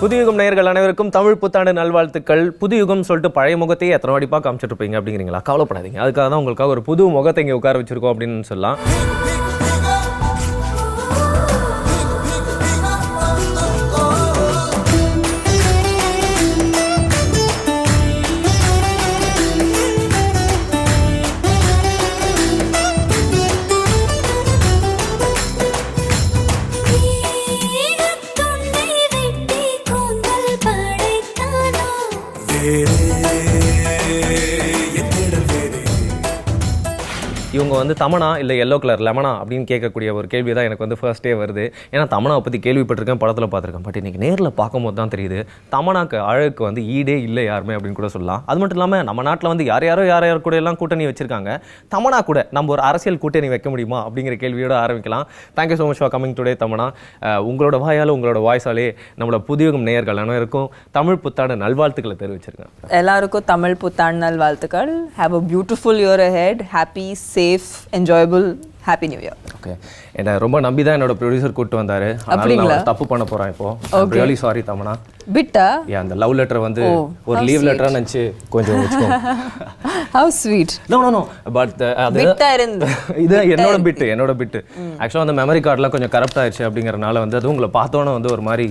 புதுயுகம் நேயர்கள் அனைவருக்கும் தமிழ் புத்தாண்டு நல்வாழ்த்துக்கள். புதுயுகம் சொல்லிட்டு பழைய முகத்தையே எத்தனை வாடி பார்க்க காமிச்சிட்டு இருப்பீங்க அப்படிங்கிறீங்களா? கவலைப்படாதீங்க, அதுக்காக தான் உங்களுக்காக ஒரு புது முகத்தை இங்கே உட்கார வச்சிருக்கோம் அப்படின்னு சொல்லலாம். இவங்க வந்து தமனா இல்லை எல்லோ கலர் லெமனா அப்படின்னு கேட்கக்கூடிய ஒரு கேள்வி தான் எனக்கு வந்து ஃபர்ஸ்டே வருது. ஏன்னா தமனாவை பற்றி கேள்விப்பட்டிருக்கேன், படத்தில் பார்த்துருக்கேன். பட் இன்றைக்கி நேரில் பார்க்கும்போது தான் தெரியுது தமனாக்கு அழகுக்கு வந்து ஈடே இல்லை யாருமே அப்படின்னு கூட சொல்லலாம். அது மட்டும் இல்லாமல் நம்ம நாட்டில் வந்து யார் கூட எல்லாம் கூட்டணி வச்சுருக்காங்க. தமனா கூட நம்ம ஒரு அரசியல் கூட்டணி வைக்க முடியுமா அப்படிங்கிற கேள்வியோடு ஆரம்பிக்கலாம். Thank you so much for coming today Tamannaah. உங்களோட வாயால் உங்களோட வாய்ஸாலே நம்மளோட புதுயுகம் நேயர்கள் அனைவருக்கும் தமிழ் புத்தாண்டு நல்வாழ்த்துக்களை தெரிவிச்சிருக்கேன். எல்லாருக்கும் தமிழ் புத்தாண்டு நல்வாழ்த்துக்கள். Have a beautiful year ahead. Happy, safe, enjoyable, happy new year. Okay, என்ன ரொம்ப நம்பி தான் என்னோட ப்ரொடியூசர் கூப்பிட்டு வந்தாரு. அதனால தப்பு பண்ண போறேன் இப்போ. Really sorry Tamannaah. பிட்டா அந்த லவ் லெட்டர் வந்து ஒரு லீவ் லெட்டரா நினைச்சு கொஞ்சம் வெச்சுக்கோங்க. How sweet. No but அது பிட்டா இருந்து இது என்னோட பிட் ஆக்சுவலா அந்த மெமரி கார்டுலாம் கொஞ்சம் கரப்ட் ஆயிடுச்சு அப்படிங்கறனால வந்து அது உங்களை பார்த்தோன்னே வந்து ஒரு மாதிரி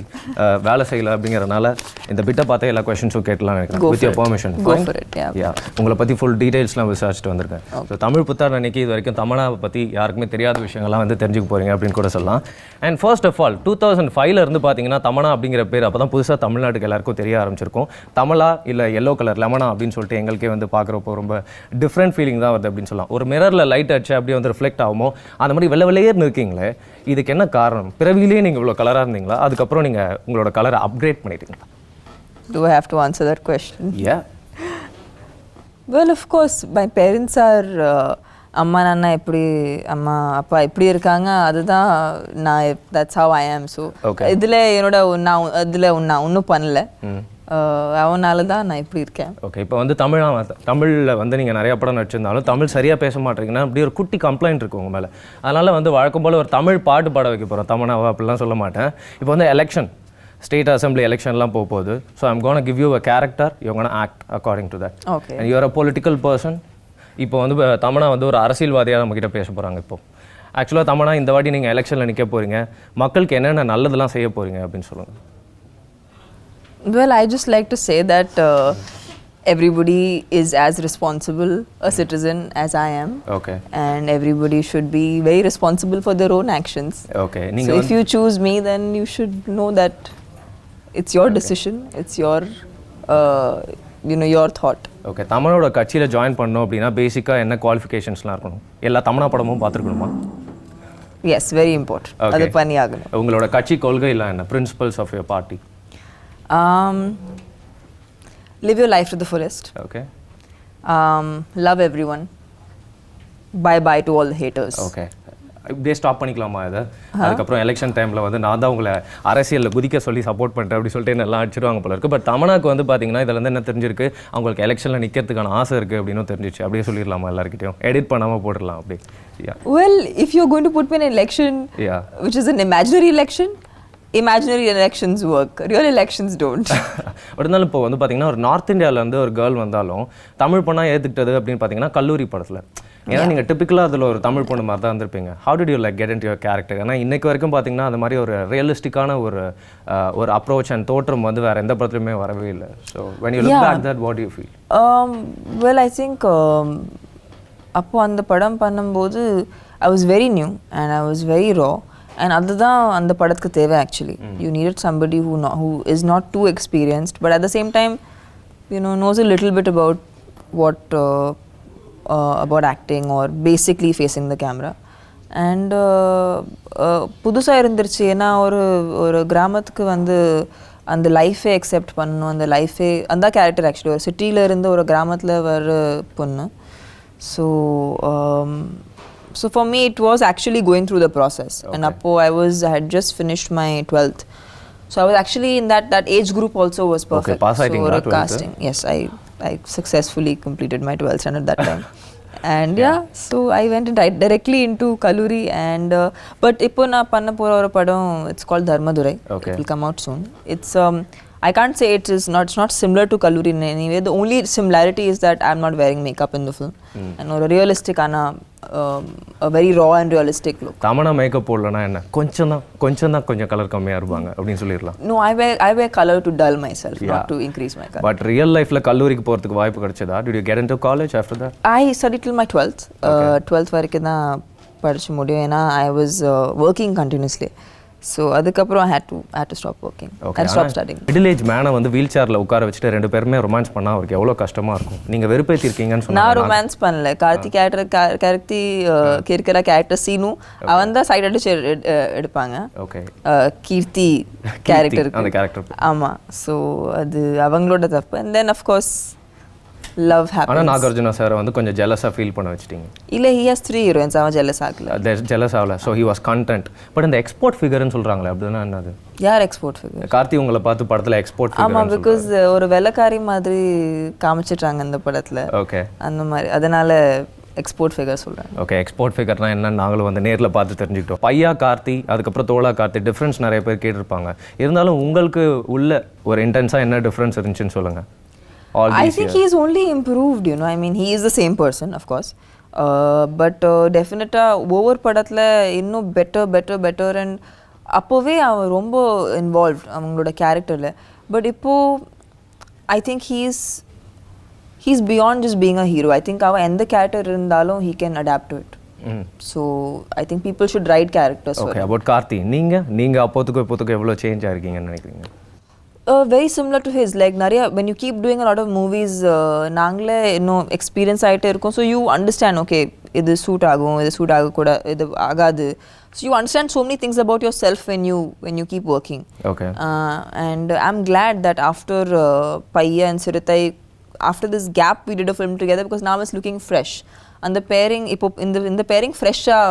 வேலை செய்யல அப்படிங்கறனால இந்த பிட்டை பார்த்தே எல்லா क्वेश्चंसुம் கேட்கலாம் நினைக்கிறேன். With your permission. Go for it. Yeah. உங்களை பத்தி ஃபுல் டீடைல்ஸ்லாம் விசாரிச்சுட்டு வந்திருக்கேன். ஸோ தமிழ் புத்தாண்டு அன்னைக்கு இது வரைக்கும் தமனாவை பத்தி யாருக்குமே தெரியாத விஷயங்கள்லாம் வந்து தெரிஞ்சுக்க போறீங்க அப்படின்னு கூட சொல்லலாம். அண்ட் ஃபர்ஸ்ட் ஆஃப் ஆல் 2005ல இருந்து பார்த்தீங்கன்னா தமனா அப்படிங்கிற பேர் அப்பதான் புதுசாக தமிழ்நாட்டுக்கு எல்லாருக்கும் தெரிய ஆரம்பிச்சிருக்கும். தமிழா இல்லை எல்லோ கலர் லெமனா அப்படின்னு சொல்லிட்டு எங்களுக்கே வந்து பார்க்குறப்போ ரொம்ப டிஃப்ரெண்ட் ஃபீலிங் தான் வருது அப்படின்னு சொல்லலாம். ஒரு மிரரில் லைட் அடிச்சு அப்படியே வந்து ரிஃப்ளெக்ட் ஆகுமோ அந்த மாதிரி வெள்ளையேன்னு இருக்கீங்களே, இதுக்கு என்ன காரணம்? பிறவிலேயே நீங்கள் இவ்வளோ கலராக இருந்தீங்களா? அதுக்கப்புறம் நீங்கள் உங்களோட கலரை அப்கிரேட் பண்ணிட்டீங்களா? Do I have to answer that question? Yeah. Well, of course, my parents are அம்மா நான்னா எப்படி அம்மா அப்பா எப்படி இருக்காங்க அதுதான் நான், that's how I am. So இதில் என்னோட நான் ஒன்றும் பண்ணல, அவனால தான் நான் இப்படி இருக்கேன். ஓகே, இப்போ வந்து தமிழில் வந்து நீங்கள் நிறைய படம் நடிச்சிருந்தாலும் தமிழ் சரியாக பேச மாட்டேங்கன்னா அப்படி ஒரு குட்டி கம்ப்ளைண்ட் இருக்குது உங்கள் மேலே. அதனால் வந்து வழக்கம் போல் ஒரு தமிழ் பாட்டு பாட வைக்க போகிறோம். தமனாவா அப்படிலாம் சொல்ல மாட்டேன். இப்போ வந்து எலெக்ஷன், ஸ்டேட் அசம்பிளி எலெக்ஷன்லாம் போக போகுது. So I'm gonna give you a character, you gonna act according to that. Okay, and you are a political person. இப்போ வந்து தமனா வந்து ஒரு அரசியல்வாதியாக நம்மக்கிட்ட பேச போகிறாங்க. இப்போ ஆக்சுவலாக தமனா இந்த வாட்டி நீங்கள் எலெக்ஷனில் நிற்க போகிறீங்க, மக்களுக்கு என்னென்ன நல்லதெல்லாம் செய்ய போகிறீங்க அப்படின்னு சொல்லுங்கள். Well, I just like to say that everybody is as responsible a citizen as I am. Okay. And everybody should be very responsible for their own actions. Okay. So if you choose me, then you should know that it's your decision, it's your your thought. Okay, தமிழோட கட்சியில் join பண்ணணும் அப்படின்னா பேசிக்காக என்ன குவாலிஃபிகேஷன்ஸ்லாம் இருக்கணும்? எல்லா தமிழா படமும் பார்த்துருக்கணுமா? Yes, very important. அது பண்ணியாகணும். உங்களோட கட்சி கொள்கை இல்லை என்ன? Principles of your party? Live your life to the fullest. Okay. Love everyone. Bye to all the haters. Okay. இப்படியே ஸ்டாப் பண்ணிக்கலாமா இதை? அதுக்கப்புறம் எலெக்ஷன் டைமில் வந்து நான் தான் உங்களை அரசியலில் குதிக்க சொல்லி சப்போர்ட் பண்ணுறேன் அப்படி சொல்லிட்டு என்னெல்லாம் அடிச்சிடுவாங்க போல இருக்குது. பட் தமனாக்கு வந்து பார்த்தீங்கன்னா இதில் வந்து என்ன தெரிஞ்சிருக்கு, அவங்களுக்கு எலெக்ஷனில் நிற்கிறதுக்கான ஆசை இருக்குது அப்படின்னு தெரிஞ்சிச்சு. அப்படியே சொல்லிடலாமா எல்லாருக்கிட்டையும்? எடிட் பண்ணாமல் போட்டுடலாம் அப்படி? Well, if you're going to put me in an election, which is an imaginary elections work, real elections don't. இருந்தாலும் இப்போ வந்து பார்த்தீங்கன்னா ஒரு நார்த் இந்தியாவிலேருந்து ஒரு கேர்ள் வந்தாலும் தமிழ் பொண்ணாக ஏற்றுக்கிட்டது அப்படின்னு பார்த்தீங்கன்னா கல்லூரி படத்தில். ஏன்னா நீங்கள் டிப்பிக்கலாக அதில் ஒரு தமிழ் பொண்ணு மாதிரி தான் இருந்திருப்பீங்க. How did you like get into your character? ஏன்னா இன்னைக்கு வரைக்கும் பார்த்தீங்கன்னா அந்த மாதிரி ஒரு ரியலிஸ்டிக்கான ஒரு அப்ரோச் அண்ட் தோற்றம் வந்து வேறு எந்த படத்துலையுமே வரவே இல்லை. So when you look back that, what do you feel? Well, I think அப்போ அந்த படம் பண்ணும்போது I was very new and I was very raw. And அதுதான் அந்த படத்துக்கு தேவை actually. You needed somebody who is not too experienced but at the same time knows a little bit about about acting or basically facing the camera. And புதுசாக இருந்துருச்சு. ஏன்னா ஒரு கிராமத்துக்கு வந்து அந்த லைஃபே அக்செப்ட் பண்ணணும், அந்த லைஃபே அந்த கேரக்டர் ஆக்சுவலி ஒரு சிட்டியில் இருந்து ஒரு கிராமத்தில் வர பொண்ணு. So for me it was actually going through the process. Okay. And appo I had just finished my 12th. So I was actually in that age group also was perfect. Okay, pass so casting. Yes, I successfully completed my 12th standard that time. and yeah, so I went directly into Kalluri and but இப்போ நான் பண்ண போற ஒரு படம் it's called Dharmadurai. Okay. It will come out soon. It's I can't say it's not similar to Kalluri in any way. The only similarity is that I'm not wearing makeup in the film and ஒரு realistic ஆன a very raw and realistic look. Tamannaah makeup போடலனா என்ன கொஞ்சம் தான் கொஞ்சம் colour கம்மியா இருப்பாங்க அப்படினு சொல்லிரலாம். No, I wear color to dull myself, not to increase my color. But real lifeல கல்லூரிக்கு போறதுக்கு வாய்ப்பு கிடைச்சதா? Did you get into college after that? I studied till my 12th. 12th வரைக்கும் தான் படிச்சு முடியும் ஏன்னா I was working continuously. So அதுக்கப்புறம் I had to stop working. I stopped studying. Middle age மேனை வந்து வீல் சேர்ல உட்கார வச்சுட்டு ரெண்டு பேருமே ரொமான்ஸ் பண்ணா அவருக்கு எவ்வளவு கஷ்டமா இருக்கும். நீங்க வெறுப்பேத்தி இருக்கீங்கன்னு சொன்னா நான் ரொமான்ஸ் பண்ணல. கார்த்தி கேரக்டர் கேரக்டர் சீனு அவன் தான் சைடு அடிச்சு எடுப்பாங்க. ஓகே. கீர்த்தி கேரக்டர் அந்த கேரக்டர். ஆமா. So அது அவங்களோட தப்பு. And then of course love happens. ஆனா நாகார்ஜுனா சார் வந்து கொஞ்சம் ஜெலஸா ஃபீல் பண்ண வச்சிட்டீங்க. இல்ல he has 3 heroines அவன் ஜெலஸ் ஆகல. ஜெலஸ் ஆகல. So he was content. But இந்த எக்ஸ்போர்ட் ஃபிகர்னு சொல்றாங்களே அப்படினா என்னது? யார் எக்ஸ்போர்ட் ஃபிகர்? கார்த்தி உங்களை பார்த்து படத்துல எக்ஸ்போர்ட் ஃபிகர். ஆமா, because ஒரு வெள்ளக்காரி மாதிரி காமிச்சிட்டாங்க இந்த படத்துல. ஓகே. அந்த மாதிரி அதனால எக்ஸ்போர்ட் ஃபிகர் சொல்றாங்க. ஓகே, எக்ஸ்போர்ட் ஃபிகர்னா என்ன நாங்களும் வந்து நேர்ல பார்த்து தெரிஞ்சுக்கிட்டோம். பையா கார்த்தி அதுக்கப்புறம் தோளா கார்த்தி டிஃபரன்ஸ் நிறைய பேர் கேட்டிருப்பாங்க. இருந்தாலும் உங்களுக்கு உள்ள ஒரு இன்டென்ஸா என்ன டிஃபரன்ஸ் இருந்துச்சுன்னு சொல்லுங்க. I think he is only improved, you know. I mean, he is the same person, of course. But definitely over படத்துல இன்னும் better and அப்போவே அவன் ரொம்ப involved அவங்களோட கேரக்டர்ல. But இப்போ I think he's beyond just being a hero. I think அவன் எந்த கேரக்டர் இருந்தாலும் he can adapt to it. So I think people should write characters for him. Okay, about Karthi நீங்க அப்போதுக்கு எவ்வளவு சேஞ்ச் ஆயிருக்கீங்கன்னு நினைக்கிறீங்க? Very similar to his, like Narya, when you keep doing a lot of movies நாங்களே இன்னும் experience ஆகிட்டே இருக்கும். So you understand, okay, இது suit ஆகும், இது சூட் ஆகக்கூட, இது ஆகாது. So you understand so many things about yourself when you keep working. Okay. And I'm glad that after Paiya and Siritai, after this gap we did a film together because now it's looking fresh. And the pairing, in the pairing fresh-ஆ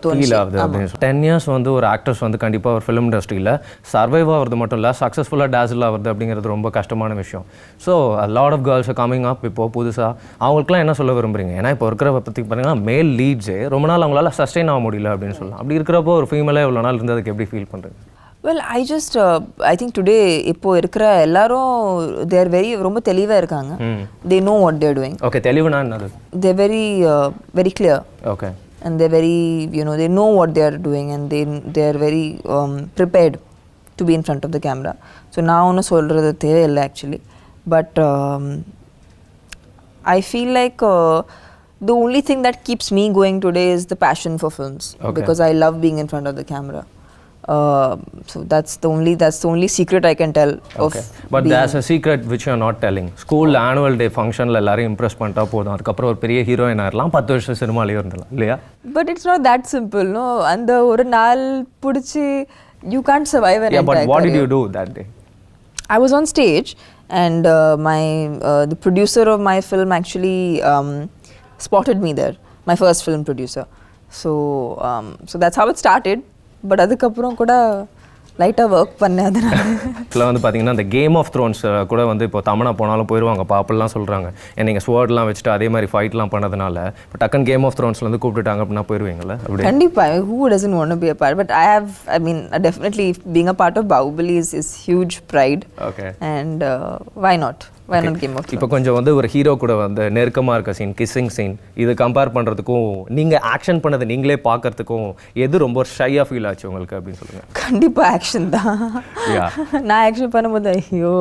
feel ஆகுது அப்படின்னு 10 years வந்து ஒரு actors வந்து கண்டிப்பாக ஒரு film இண்டஸ்ட்ரியில் survive ஆகிறது மட்டும் இல்லை சக்ஸஸ்ஃபுல்லாக டேசில் ஆகிறது அப்படிங்கிறது ரொம்ப கஷ்டமான விஷயம். So lot of girls coming up இப்போது புதுசாக அவங்களுக்குலாம் என்ன சொல்ல விரும்புறீங்க? ஏன்னா இப்போ இருக்கிற பற்றி பார்த்தீங்கன்னா மேல் லீட்ஸே ரொம்ப நாள் அவங்களால சஸ்டெயின் ஆக முடியல அப்படின்னு சொல்லலாம். அப்படி இருக்கிறப்போ ஒரு ஃபீமேலாக இவ்வளோ நாள் இருந்ததுக்கு எப்படி ஃபீல் பண்ணுறீங்க? Well, I think today இப்போ இருக்கிற எல்லாரும் they are ரொம்ப தெளிவாக இருக்காங்க. They know what they are doing. Okay, தெளிவுனா என்னது? They are very clear. Okay. And they're very, you know, they know what they are doing and they are very prepared to be in front of the camera. So now ஒன்று சொல்கிறது தேவையில்லை actually. But I feel like the only thing that keeps me going today is the passion for films. Okay. Because I love being in front of the camera. So that's the only secret I can tell. Okay. But there's a secret which you're not telling. School annual day functionல எல்லாரையும் Impress பண்ணிட்டா போதும், அதுக்கப்புறம் ஒரு பெரிய heroine ஆயிரலாம், 10 வருஷம் சினிமாலேயே இருந்தலாம் இல்லையா? But it's not that simple, no. அந்த ஒரு நாள் பிடிச்சி you can't survive an entire career. Yeah, but what did you do that day? I was on stage and the producer of my film actually spotted me there, my first film producer. So that's how it started. But அதுக்கப்புறம் கூட லைட்டாக work பண்ணேன். அதனால இதில் வந்து பார்த்தீங்கன்னா இந்த game of Thrones கூட வந்து இப்போ தமன்னா போனாலும் போயிடுவாங்க அப்படிலாம் சொல்கிறாங்க. நீங்கள் ஸ்வர்ட்லாம் வச்சுட்டு அதே மாதிரி ஃபைட்லாம் பண்ணதுனால இப்போ டக்குன்னு கேம் ஆஃப் த்ரோன்ஸ்ல வந்து கூப்பிட்டுட்டாங்க அப்படின்னா போயிடுவீங்களா? அப்படி கண்டிப்பாக. who doesn't want to be a part? But I mean definitely being a part of Bahubali is huge pride. Okay. And why not Game of Thrones? இப்போ கொஞ்சம் வந்து ஒரு ஹீரோ கூட வந்து நெருக்கமாக இருக்க சீன், கிஸ்ஸிங் சீன், இது கம்பேர் பண்ணுறதுக்கும் நீங்கள் ஆக்ஷன் பண்ணதை நீங்களே பார்க்கறதுக்கும் எது ரொம்ப ஷையாக ஃபீல் ஆச்சு உங்களுக்கு அப்படின்னு சொல்லுங்கள். கண்டிப்பாக ஆக்ஷன் தான். நான் ஆக்ஷன் பண்ணும்போது ஐயோ.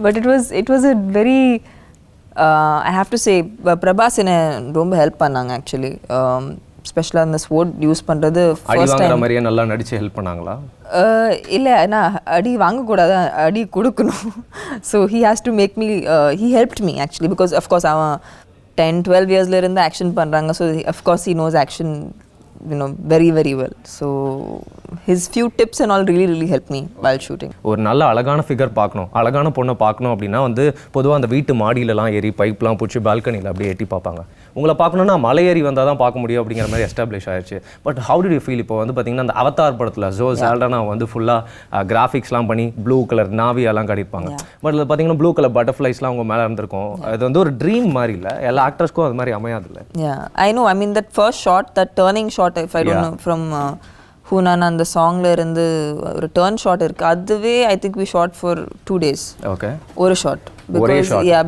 But it was a very I have to say Prabhas என்னை ரொம்ப ஹெல்ப் பண்ணாங்க ஆக்சுவலி. ஸ்பெஷலாக அந்த ஸ்வோர்ட் யூஸ் பண்ணுறது ஃபர்ஸ்ட் டைம் மாதிரியே நல்லா நடிச்சு ஹெல்ப் பண்ணாங்களா? இல்லை, நான் அடி வாங்கக்கூடாது, அடி கொடுக்கணும். So he has to make me he helped me actually because of course அவன் 10-12 இயர்ஸ்ல இருந்து ஆக்ஷன் பண்ணுறாங்க. So of course he knows action very well. So his few tips and all really helped me while shooting. ஒரு நல்ல அழகான figure பார்க்கணும், அழகான பொண்ணை பார்க்கணும் அப்படின்னா வந்து பொதுவாக அந்த வீட்டு மாடியிலலாம் ஏறி பைப்லாம் பிடிச்சி பால்கனியில் அப்படியே எட்டி பார்ப்பாங்க. உங்களை பார்க்கணுன்னா மலையேறி வந்தால் தான் பார்க்க முடியும் அப்படிங்கிற மாதிரி எஸ்டாப்ளிஷ் ஆயிடுச்சு. But how did you feel இப்போ வந்து பார்த்தீங்கன்னா அந்த அவதார் படத்தில் ஜோ சால்டனா வந்து ஃபுல்லாக கிராஃபிக்ஸ்லாம் பண்ணி ப்ளூ கலர் நாவியெல்லாம் காட்டியிருப்பாங்க. பட் அதில் பார்த்தீங்கன்னா ப்ளூ கலர் பட்டர்ஃப்ளைஸ்லாம் அவங்க மேலே இருந்திருக்கும். அது வந்து ஒரு ட்ரீம் மாதிரி இல்லை, எல்லா ஆக்டர்ஸ்க்கும் அது மாதிரி அமையாது இல்லை. I know. I mean that first shot, that turning shot, if I don't know from ஹூனானா அந்த சாங்ல இருந்து ஒரு டர்ன் ஷாட் இருக்கு. அதுவே I think we shot for 2 days. Okay. ஒரு shot.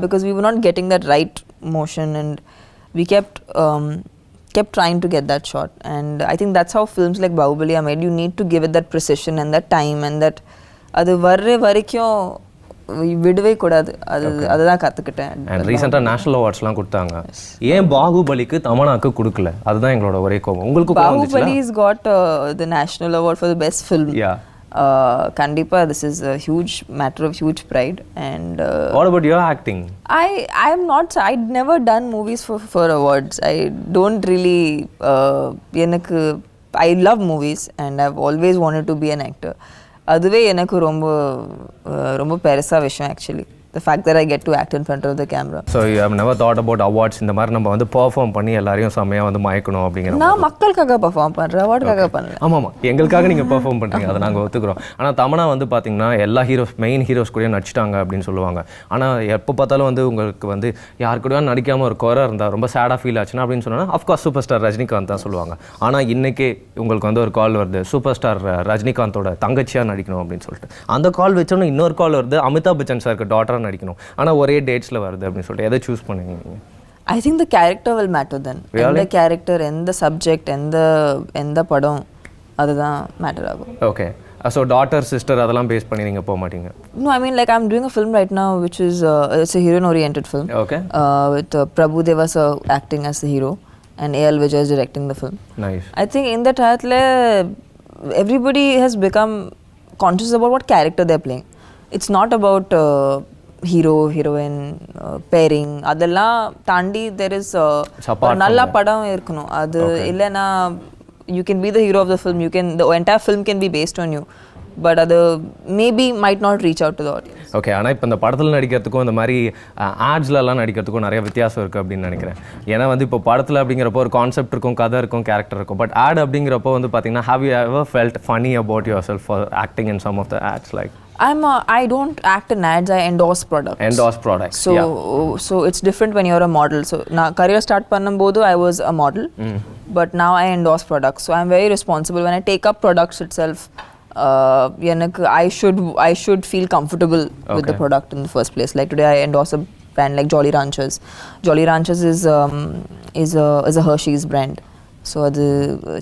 Because we were not getting that right motion and we kept trying to get that shot, and I think that's how films like Bahubali are made. You need to give it that precision and that time and that அது வர்ற வரைக்கும் விடவே கூடாது. அதுதான் கற்றுக்கிட்டேன். And ரீசெண்டாக national அவார்ட்ஸ்லாம் கொடுத்தாங்க. ஏன் பாகுபலிக்கு தமன்னாக்கு கொடுக்கல? அதுதான் எங்களோட ஒரே கோபம். உங்களுக்கு Baahubali is got the national award for the best film. கண்டிப்பா this is a huge matter of huge pride. And what about your acting? I'd never done movies for awards. I don't really எனக்கு I love movies and I've always wanted to be an actor. அதுவே எனக்கு ரொம்ப ரொம்ப பெருசா விஷயம் actually, the fact that I get to act in front of the camera. So you have never thought about awards இந்த மாதிரி நம்ம வந்து பெர்ஃபார்ம் பண்ணி எல்லாரையும் செமையா வந்து மயக்கணும் அப்படிங்கிற? நான் மக்களுக்காக பெர்ஃபார்ம் பண்றேன், அவார்டுக்காக பண்ணல. ஆமாம், எங்களுக்காக நீங்கள் பெர்ஃபார்ம் பண்ணுறீங்க, அதை நாங்கள் ஒத்துக்கிறோம். ஆனால் தமன்னா வந்து பார்த்தீங்கன்னா எல்லா மெயின் ஹீரோஸ் கூட நடிச்சிட்டாங்க அப்படின்னு சொல்லுவாங்க. ஆனால் எப்போ பார்த்தாலும் வந்து உங்களுக்கு வந்து யார் கூட நடிக்காமல் ஒரு குறை இருந்தால் ரொம்ப சேடாக ஃபீல் ஆச்சுன்னா அப்படின்னு சொன்னால் அஃப்கோர்ஸ் சூப்பர் ஸ்டார் ரஜினிகாந்த் தான் சொல்லுவாங்க. ஆனால் இன்றைக்கே உங்களுக்கு வந்து ஒரு கால் வருது, சூப்பர் ஸ்டார் ரஜினிகாந்தோட தங்கச்சியாக நடிக்கணும் அப்படின்னு சொல்லிட்டு. அந்த கால் வச்சோன்னா இன்னொரு கால் வருது, அமிதாப் பச்சன் சாருக்கு டாட்டராக நடிக்கணும், ஆனால் ஒரே டேட்ஸில் வருது அப்படின்னு சொல்லிட்டு எதை சூஸ் பண்ணுவீங்க நீங்கள்? I think the character will matter then. எந்த கேரக்டர், எந்த சப்ஜெக்ட், எந்த படம், அதுதான் மேட்டர் ஆகும். ஓகே. ஸோ டாட்டர் சிஸ்டர் அதெல்லாம் பேஸ் பண்ணி நீங்கள் போக மாட்டீங்க? No, I mean like I'm doing a film right now which is it's a heroine oriented film. Okay. With Prabhu Deva sir acting as the hero and A.L. Vijay is directing the film. Nice. I think in that hatle everybody has become conscious about what character they're playing. It's not about hero heroine pairing, அதெல்லாம் தாண்டி there is நல்ல படம் இருக்கணும். அது இல்லைன்னா you can be the hero of the film, you can the entire film can be based on you, but அது maybe might not reach out to the audience. Okay. ஆனால் இப்போ இந்த படத்தில் நடிக்கிறதுக்கும் இந்த மாதிரி ஆட்ஸ்லலாம் நடிக்கிறதுக்கும் நிறைய வித்தியாசம் இருக்குது அப்படின்னு நினைக்கிறேன். ஏன்னா வந்து இப்போ படத்தில் அப்படிங்கிறப்போ ஒரு கான்செப்ட் இருக்கும், கதை இருக்கும், கேரக்டர் இருக்கும். பட் ஆட் அப்படிங்கிறப்போ வந்து பார்த்தீங்கன்னா have you ever felt funny about yourself for acting in some of the ads? Like I don't act in ads, I endorse products. Endorse products. So it's different when you're a model. So na career start pannambodu I was a model, but now I endorse products. So I'm very responsible when I take up products itself. I should feel comfortable with the product in the first place. Like today I endorse a brand like Jolly Ranchers. Jolly Ranchers is a Hershey's brand. So adu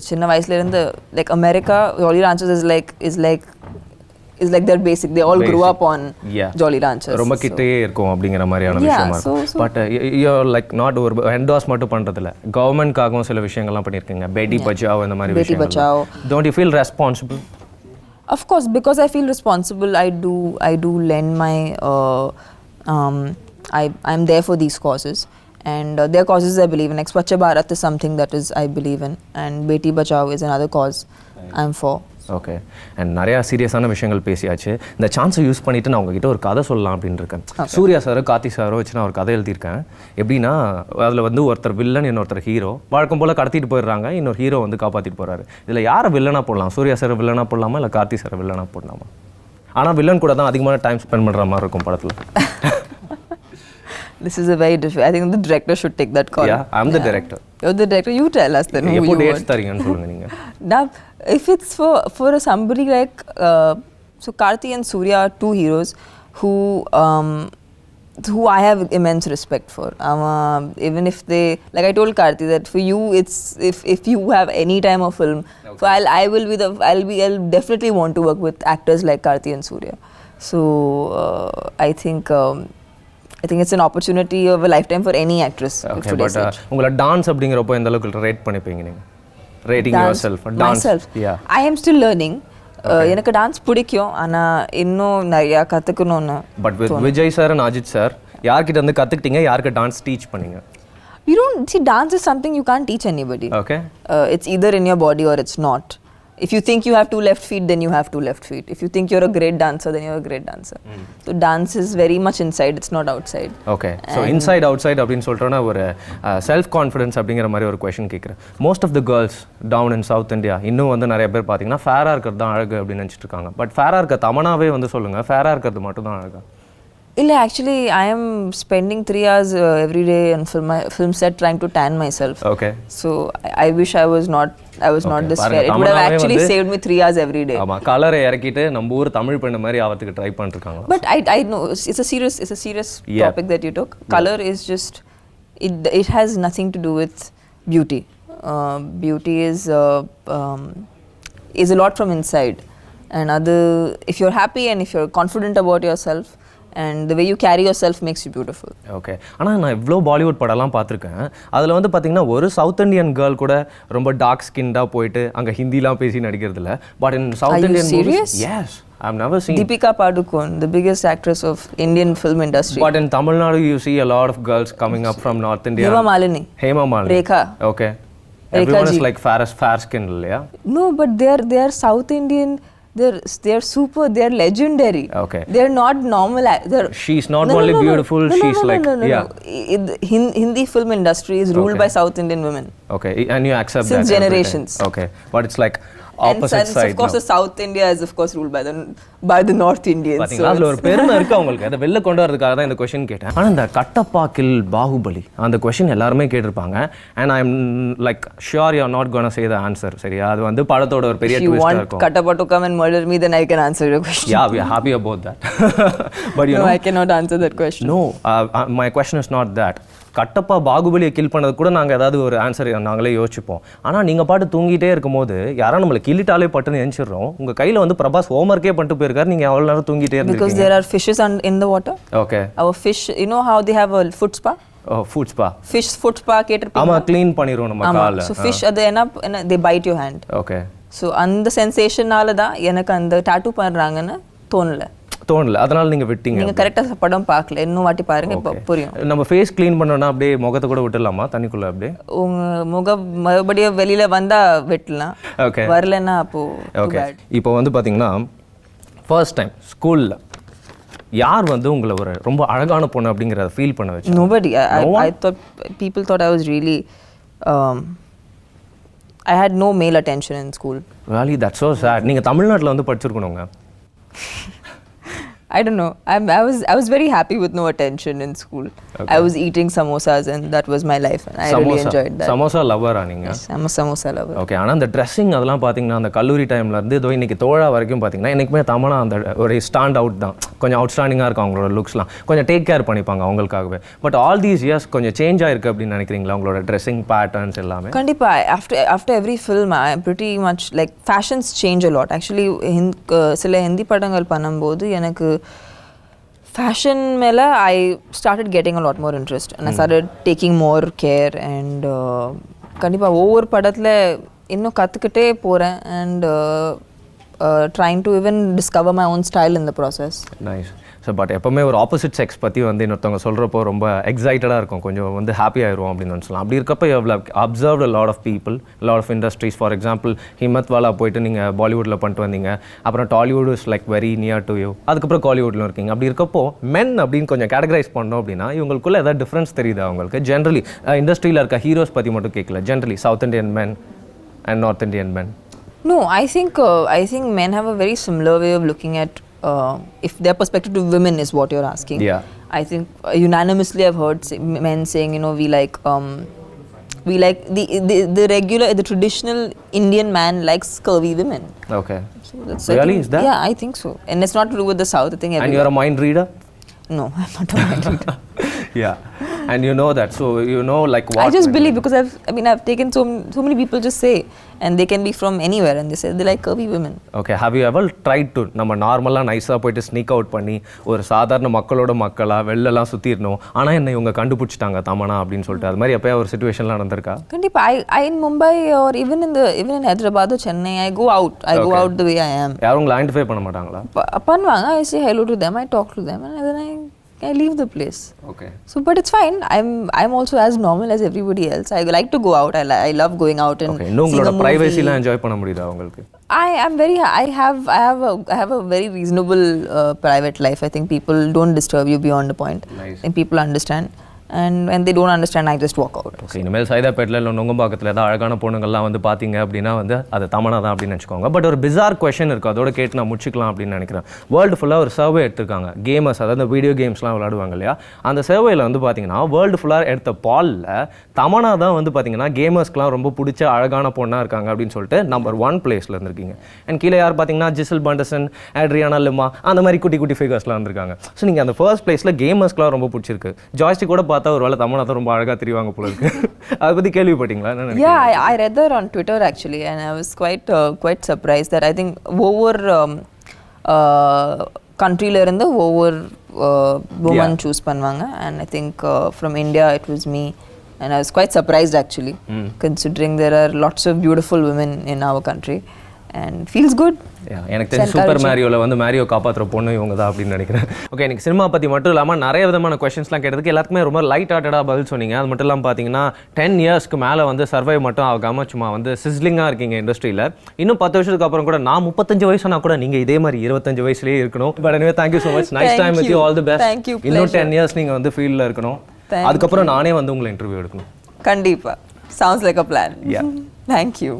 chinna vayasla irundha like America, Jolly Ranchers is like their basic. They all grew up on Jolly Ranchers. ரொம்ப கிட்டே இருக்கும் அப்படிங்கிற மாதிரியான விஷயமா இருக்கு. But you're like not ஒரு endorse மட்டும் பண்றதில்ல, கவர்மெண்ட்காகவும் சில விஷயங்கள்லாம் பண்ணியிருக்கீங்க, பேட்டி பச்சாவ் இந்த மாதிரி விஷயங்கள். Don't you feel responsible? Of course, because I feel responsible, I do lend my I'm there for these causes, and there are causes I believe in. Like Swachh Bharat is something that is I believe in, and Beti Bachao is another cause I'm for. Okay. And நிறையா சீரியஸான விஷயங்கள் பேசியாச்சு. இந்த சான்ஸை use பண்ணிவிட்டு நான் உங்ககிட்ட ஒரு கதை சொல்லலாம் அப்படின்னு இருக்கேன். சூர்யா சாரோ கார்த்தி சாரோ வச்சு நான் ஒரு கதை எழுதியிருக்கேன். எப்படின்னா அதில் வந்து ஒருத்தர் வில்லன், இன்னொருத்தர் ஹீரோ. வழக்கம் போல் கடத்திட்டு போயிடுறாங்க, இன்னொரு ஹீரோ வந்து காப்பாற்றிட்டு போகிறாரு. இதில் யாரை வில்லனாக போடலாம்? சூர்யா சார் வில்லனாக போடலாமா இல்லை கார்த்தி சார் வில்லனாக போடலாமா? ஆனால் வில்லன் கூட தான் அதிகமான டைம் ஸ்பெண்ட் பண்ணுற மாதிரி இருக்கும் படத்தில். This is a very difficult. I think the director should take that call. Yeah, I'm the director. You're the director. You tell us then who you want. dates தரீங்கன்னு சொல்லுங்க நீங்க. Now, if it's for somebody like so Karthi and Surya are two heroes who I have immense respect for. Even if they, like I told Karthi that for you it's if you have any time of film, okay. So I'll definitely want to work with actors like Karthi and Surya. So I think it's an opportunity of a lifetime for any actress. Okay, but உங்கள dance அப்படிங்கறப்போ எந்த அளவுக்கு rate பண்ணிப்பீங்க நீங்க? Rating yourself. Dance. Myself. Yeah. I am still learning. எனக்கு dance பிடிக்கும், ஆனா இன்னும் நிறைய கத்துக்கணும்னு. But with Vijay sir and Ajit sir, யார்கிட்ட இருந்து கத்துக்கிட்டீங்க? யாருக்கு டான்ஸ் டீச் பண்ணீங்க? You don't see, dance is something you can't teach anybody. Okay. It's either in your body or it's not. If you think you have two left feet, then you have two left feet. If you think you're a great dancer, then you're a great dancer. So dance is very much inside, it's not outside. Okay. So inside, outside அப்படின்னு சொல்லிட்டோன்னா ஒரு self confidence அப்படிங்கிற மாதிரி ஒரு question கேட்குறேன். Most of the girls down in south India இன்னும் வந்து நிறைய பேர் பார்த்தீங்கன்னா ஃபேராக இருக்கிறது தான் அழகு அப்படின்னு நினச்சிட்டு இருக்காங்க. பட் ஃபேராக இருக்க தமனாவே வந்து சொல்லுங்கள், ஃபேராக இருக்கிறது மட்டும் தான் அழகா? Illa, actually, I am spending 3 hours every day on film set trying to tan myself. Okay. So I wish I was not this fair. It would have actually saved me 3 hours every day. ஆமா, கலரை இறக்கிட்டு நம்ம ஊர் தமிழ் பெண்ணு மாதிரி ஆவதுக்கு try பண்ணிருக்காங்க. But I know it's a serious topic that you took. Color is just it has nothing to do with beauty. Beauty is a lot from inside. And if you're happy and if you're confident about yourself, and the way you carry yourself makes you beautiful. Okay. ஆனால் நான் இவ்வளோ பாலிவுட் படம்லாம் பார்த்துருக்கேன். அதில் வந்து பார்த்தீங்கன்னா ஒரு south Indian girl கூட ரொம்ப டார்க் ஸ்கின்டாக போயிட்டு அங்கே ஹிந்திலாம் பேசி நடிக்கிறது இல்லை. But in South Indian serious? Yes. I've never seen. Deepika Padukone, the biggest actress of Indian film industry. But in Tamil Nadu you see a lot of girls coming up from North India. Hema Malini. Rekha. Okay. Everyone is like fair skin, yeah? No, but they are South Indian. They're super. They're legendary. Okay. They're not normal. She's not only beautiful. She's like yeah. Hindi film industry is ruled by South Indian women. Okay, and you accept since that generations. Okay, but it's like opposite side. Of course, the South India is of course ruled by the North Indians. பாத்தீங்களா, அதுல ஒரு பெருமை இருக்கு அவங்களுக்கு. அதை வெளில கொண்டு வரதுக்காக தான் இந்த क्वेश्चन கேட்டேன். ஆனா இந்த கட்டப்பாக்கில் பாகுபலி அந்த क्वेश्चन எல்லாரும் கேட்டிருப்பாங்க. And I'm like sure you're not going to say the answer. சரியா? அது வந்து படத்தோட ஒரு பெரிய twist இருக்கும். If you want Kattappa to come and murder me, then I can answer your question. Yeah, we are happy about that. But you know, I cannot answer that question. No, my question is not that. Kattappa பாகுபலியை kill பண்ணது கூட நாங்கள் ஏதாவது ஒரு answer நாங்களே யோசிச்சுப்போம். ஆனால் நீங்கள் பாட்டு தூங்கிட்டே இருக்கும்போது யாரும் நம்மளை கிள்ளிட்டாலே பட்டுன்னு நினச்சிடுறோம். உங்கள் கையில் வந்து பிரபாஸ் ஹோம்ஒர்க்கே பண்ணிட்டு போயிருக்காரு, நீங்கள் அவ்வளோ நேரம் தூங்கிட்டே இருக்கீங்க. Because there are fishes in the water. Okay. Our fish, you know how they have a foot spa? Oh, foot spa. Fish foot spa கேட்டிருப்பீங்க. ஆமா, க்ளீன் பண்ணிடுவோம் நம்ம காலை. So fish அது என்ன they bite your hand. Okay. So அந்த சென்சேஷனால தான் எனக்கு அந்த டாட்டூ பண்றாங்கன்னு தோணல. அதனால நீங்க விட்டீங்க. நீங்க கரெக்ட்டா படம் பார்க்கல, இன்னும் வாட்டி பாருங்க புரியும். நம்ம ஃபேஸ் க்ளீன் பண்ணனும்னா அப்படியே முகத்தை கூட விட்டுறலாமா தண்ணிக்குள்ள அப்படியே? உங்க முகம் மறுபடியும் வெளியில வந்தா வெட்டலாம். ஓகே. வரலனா அப்போ ஓகே. இப்போ வந்து பாத்தீங்கன்னா ஃபர்ஸ்ட் டைம் ஸ்கூல்ல யார் வந்து உங்களை ஒரு ரொம்ப அழகான பொண்ணு அப்படிங்கறத ஃபீல் பண்ண வச்சு? Nobody. I thought people thought I was really I had no male attention in school. Really, that's so sad. நீங்க தமிழ்நாட்டுல வந்து படிச்சிருக்கணும்ங்க. I don't know. I was very happy with no attention in school. Okay. I was eating samosas and that was my life and I really enjoyed that. Samosa lover நீங்க? Yes, I'm a samosa lover. Okay, ஆனா அந்த dressing அதெல்லாம் பாத்தீங்கன்னா அந்த கல்லூரி டைம்ல இருந்து இதோ இன்னைக்கு தோழா வரைக்கும் பாத்தீங்கன்னா எனக்குமே தமன்னா அந்த ஒரு ஸ்டாண்ட் அவுட் தான். கொஞ்சம் அவுட்ஸ்டாண்டிங்கா இருக்கும் அவங்களோட லுக்ஸ்லாம். கொஞ்சம் டேக் கேர் பண்ணிப்பாங்க அவங்களுக்காகவே. பட் ஆல் தீஸ் இயர்ஸ் கொஞ்சம் சேஞ்ச் ஆயிருக்கு அப்படின்னு நினைக்கிறீங்களா உங்களோட ட்ரெஸ்ஸிங் பேட்டர்ன்ஸ் எல்லாமே? கண்டிப்பா. After every film I am pretty much like fashions change a lot. Actually சில ஹிந்தி படங்கள் பண்ணும்போது எனக்கு fashion மேல I started getting a lot more interest and I started taking more care and கண்டிப்பா ஒவ்வொரு படத்துல இன்னும் கத்துக்கிட்டே போறேன் and trying to even discover my own style in the process. Nice. So but எப்போவுமே ஒரு ஆப்போசிட் செக்ஸ் பற்றி வந்து இன்னொருத்தவங்க சொல்கிறப்போ ரொம்ப எக்ஸைட்டடாக இருக்கும், கொஞ்சம் வந்து ஹாப்பி ஆயிடுவோம் அப்படின்னு சொல்லலாம். அப்படி இருக்கப்போ எவ்வளோ observe lot of people, lot of industries. For example Himmatwala போயிட்டு நீங்கள் பாலிவுட்டில் பண்ணிட்டு வந்தீங்க, அப்புறம் Tollywood is like very near to you, அதுக்கப்புறம் காலிவுட்டில் இருக்கீங்க. அப்படி இருக்கப்போ மென் அப்படின்னு கொஞ்சம் கேட்டகரைஸ் பண்ணோம் அப்படின்னா இவங்களுக்குள்ள ஏதாவது டிஃப்ரென்ஸ் தெரியுது அவங்களுக்கு? ஜென்ரலி இண்டஸ்ட்ரியில் இருக்க ஹீரோஸ் பற்றி மட்டும் கேட்கல, generally south Indian men and north Indian men. No, I think men have a very similar way of looking at if their perspective to women is what you're asking. Yeah. I think unanimously I've heard men saying, you know, we like the regular, the traditional Indian man likes curvy women. Okay. So that's, really, is that? Yeah, I think so. And it's not to do with the South. I think and you're a mind reader? No, I'm not a mind reader. Yeah. And you know that, so you know like what I just believe because I've taken so many people just say, and they can be from anywhere and they say they like curvy women. Okay, have you ever tried to நம்ம நார்மலா நைஸா போயிட்டு sneak out பண்ணி ஒரு சாதாரண மக்களோட மக்களா வெளிலலாம் சுத்திரணும், ஆனா என்ன இவங்க கண்டுபிடிச்சிட்டாங்க தமன்னா அப்படின்னு சொல்லிட்டு அது மாதிரி எப்பயா ஒரு சிச்சுவேஷன்லாம் நடந்திருக்கா? கண்டிப்பா. I in Mumbai or even in Hyderabad or Chennai I go out out the way I am. யாரும் உங்களை ஐடென்டிஃபை பண்ண மாட்டாங்களா? பண்ணுவாங்க. I say hello to them, I talk to them and then I I leave the place. Okay. So, but it's fine. I'm also as normal as everybody else. I like to go out. I love going out and Okay. இன்னும் உங்களோட பிரைவசிலாம் enjoy பண்ண முடியுதா உங்களுக்கு? I have a very reasonable private life. I think people don't disturb you beyond a point. Nice. I think people understand. And when they don't understand, I just walk out. Okay, இனிமேல் சைதாப்பேட்டில் இல்லை நுங்கம்பாக்கத்தில் ஏதாவது அழகான பொண்ணுங்கள்லாம் வந்து பார்த்தீங்க அப்படின்னா வந்து அது தமன்னா தான் அப்படின்னு நினச்சிக்கோங்க. பட் ஒரு பிசார் கொஷன் இருக்குது, அதோட கேட்டு நான் முடிச்சிக்கலாம் அப்படின்னு நினைக்கிறேன். வேர்ல்டு ஃபுல்லாக ஒரு சர்வே எடுத்திருக்காங்க. கேமர்ஸ், அதாவது இந்த வீடியோ கேம்ஸ்லாம் விளையாடுவாங்க இல்லையா, அந்த சர்வேயில் வந்து பார்த்தீங்கன்னா வேர்ல்டு ஃபுல்லாக எடுத்த பாலில் தமன்னா தான் வந்து பார்த்தீங்கன்னா கேமர்ஸ்க்குலாம் ரொம்ப பிடிச்ச அழகான பொண்ணாக இருக்காங்க அப்படின்னு சொல்லிட்டு நம்பர் 1 பிளேஸில் இருந்திருக்கீங்க. அண்ட் கீழே யார் பார்த்தீங்கன்னா ஜிசல் பண்டசன், ஆட்ரியானா லிமா, அந்த மாதிரி குட்டி குட்டி ஃபிகர்ஸ்லாம் இருந்திருக்காங்க. ஸோ நீங்கள் அந்த ஃபர்ஸ்ட் பிளேஸில் கேமர்ஸ்க்குலாம் ரொம்ப பிடிச்சிருக்கு. ஜாய்ஸ்டிக் கூட பார்த்தா ஒரு வேளை தமன்னா தான் ரொம்ப அழகாக தெரிவாங்க போல இருக்கு. அதை பற்றி கேள்விப்பட்டீங்களா? Yeah, I read that on Twitter actually, and I was quite surprised that I think ஒவ்வொரு countryல இருந்து ஒவ்வொரு woman choose பண்ணுவாங்க, and I think from India it was me, and I was quite surprised actually, considering there are lots of beautiful women in our country, and feels good. எனக்கு தெரிஞ்ச super மேரியோவில் வந்து Mario காப்பாற்றுற பொண்ணு இவங்க தான் அப்படின்னு நினைக்கிறேன். Okay, எனக்கு சினிமா பற்றி மட்டும் இல்லாமல் நிறைய விதமான கொஸ்டின்ஸ்லாம் கேட்டதுக்கு எல்லாத்துக்குமே ரொம்ப லைட் ஹார்ட்டடாக பதில் சொன்னீங்க. அது மட்டும் இல்லாமல் பார்த்தீங்கன்னா 10 இயர்ஸ்க்கு மேலே வந்து சர்வை மட்டும் ஆகாமல் சும்மா வந்து சிஸ்லிங்காக இருக்கீங்க இண்டஸ்ட்ரியில். இன்னும் 10 வருஷத்துக்கு அப்புறம் கூட நான் 35 வயசுனா கூட நீங்கள் இதே மாதிரி 25 வயசுலேயே இருக்கணும். But anyway, thank you so much. Nice time with you. All the best. Thank you. இன்னும் 10 இயர்ஸ் நீங்கள் வந்து ஃபீல்டில் இருக்கணும். அதுக்கப்புறம் நானே வந்து உங்களை இன்டர்வியூ எடுக்கணும். கண்டிப்பா. Sounds like a plan. Yeah. Thank you.